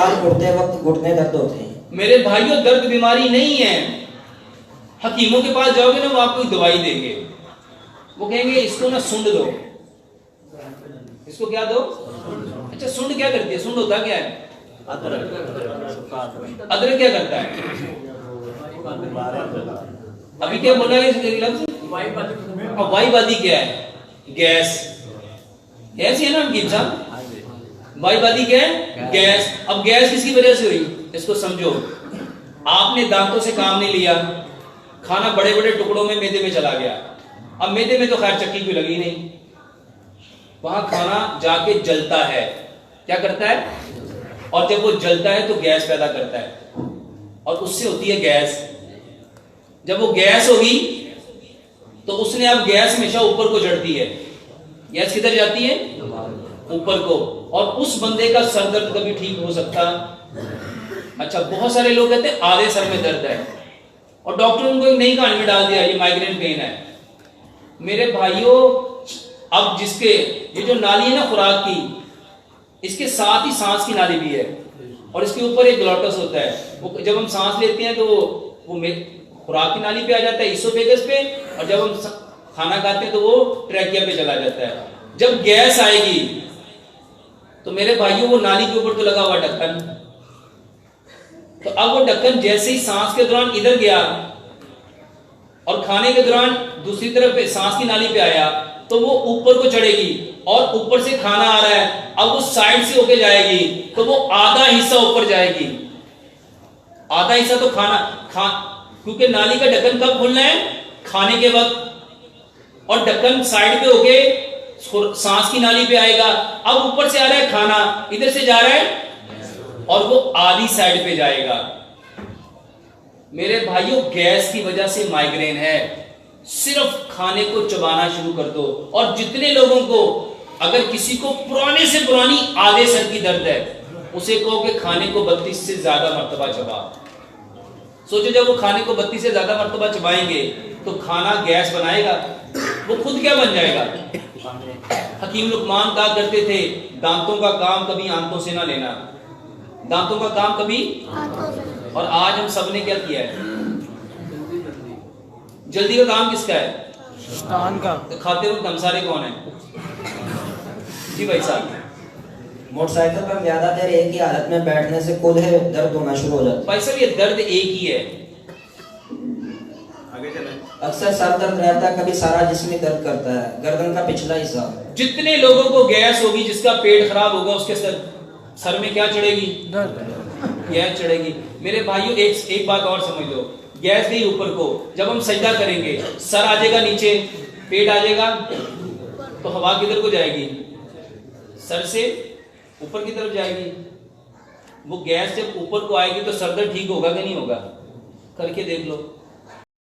नमाज पढ़ते वक्त घुटने दर्द होते हैं। मेरे भाइयों, दर्द बीमारी नहीं है। हकीमों के पास जाओगे ना, वो आपको दवाई देंगे, वो कहेंगे इसको ना सूंड दो। इसको क्या दो? अच्छा, सूंड क्या करती है? सूंड होता क्या है? अदरक क्या करता है? अभी क्या बोला है इस लफ्ज़? वायुवादी क्या है? गैस। गैस ही है ना हकीम साहब? वायुवादी क्या है? गैस। अब गैस किसकी वजह से हुई? इसको समझो। आपने दांतों से काम नहीं लिया, खाना बड़े बड़े टुकड़ों में मैदे में चला गया। अब मैदे में तो खैर चक्की कोई लगी नहीं, वहां खाना जाके जलता है। क्या करता है? और जब वो जलता है तो गैस पैदा करता है, और उससे होती है गैस। जब वो गैस होगी तो उसने, अब गैस हमेशा ऊपर को चढ़ती है। गैस किधर जाती है? ऊपर को। और उस बंदे का सर दर्द कभी ठीक हो सकता? अच्छा, बहुत सारे लोग कहते हैं आधे सर में दर्द है, और डॉक्टर उनको एक नई कहानी में डाल दिया, ये माइग्रेन पेन है। मेरे भाइयों, अब जिसके ये जो नाली है ना खुराक की, इसके साथ ही सांस की नाली भी है, और इसके ऊपर एक ग्लॉटस होता है। वो जब हम सांस लेते हैं तो वो खुराक की नाली पे आ जाता है, इसोफेगस पे, और जब हम खाना खाते हैं तो वो ट्रैकिया पे चला जाता है। जब गैस आएगी तो मेरे भाइयों, वो नाली के ऊपर तो लगा हुआ ढक्कन, तो अब वो ढक्कन जैसे ही सांस के दौरान इधर गया और खाने के दौरान दूसरी तरफ सांस की नाली पे आया, तो वो ऊपर को चढ़ेगी, और ऊपर से खाना आ रहा है, अब वो साइड से होके जाएगी, तो वो आधा हिस्सा ऊपर जाएगी। आधा हिस्सा तो क्योंकि नाली का ढक्कन कब खुलना है? खाने के वक्त। और ढक्कन साइड पे होके सांस की नाली पे आएगा। अब ऊपर से आ रहा है खाना, इधर से जा रहा है, और वो आधी साइड पे जाएगा। मेरे भाइयों, गैस की वजह से माइग्रेन है। सिर्फ खाने को चबाना शुरू कर दो। और जितने लोगों को, अगर किसी को पुराने से पुरानी आधे सर की दर्द है, उसे कहो कि खाने को 32 से ज्यादा मर्तबा चबा। सोचो, जब वो खाने को 32 से ज्यादा मर्तबा चबाएंगे तो खाना गैस बनाएगा, वो खुद क्या बन जाएगा? हकीम लुकमान कहा करते थे, दांतों का काम कभी आंतों से ना लेना। दांतों का काम कभी, और आज हम सब ने क्या किया है? जल्दी का काम किसका है? शैतान का। तो खाते वक्त हम सारे कौन है? जी भाई साहब। मोटरसाइकिल पर ज्यादा देर एक ही हालत में बैठने से खुद है दर्द होना शुरू हो जाता है। भाई साहब, ये दर्द एक ही है। आगे चलें। अक्सर सर दर्द रहता है, कभी सारा जिस्म दर्द करता है, गर्दन का पिछला हिस्सा। जितने लोगों को गैस होगी, जिसका पेट खराब होगा, उसके सर में क्या चढ़ेगी? गैस चढ़ेगी। मेरे भाइयों, एक बात और समझ लो, गैस गई ऊपर को, जब हम सजदा करेंगे सर आ जाएगा नीचे, पेट आ जाएगा, तो हवा किधर को जाएगी? सर से ऊपर की तरफ जाएगी। वो गैस जब ऊपर को आएगी तो सर दर्द ठीक होगा कि नहीं होगा? करके देख लो।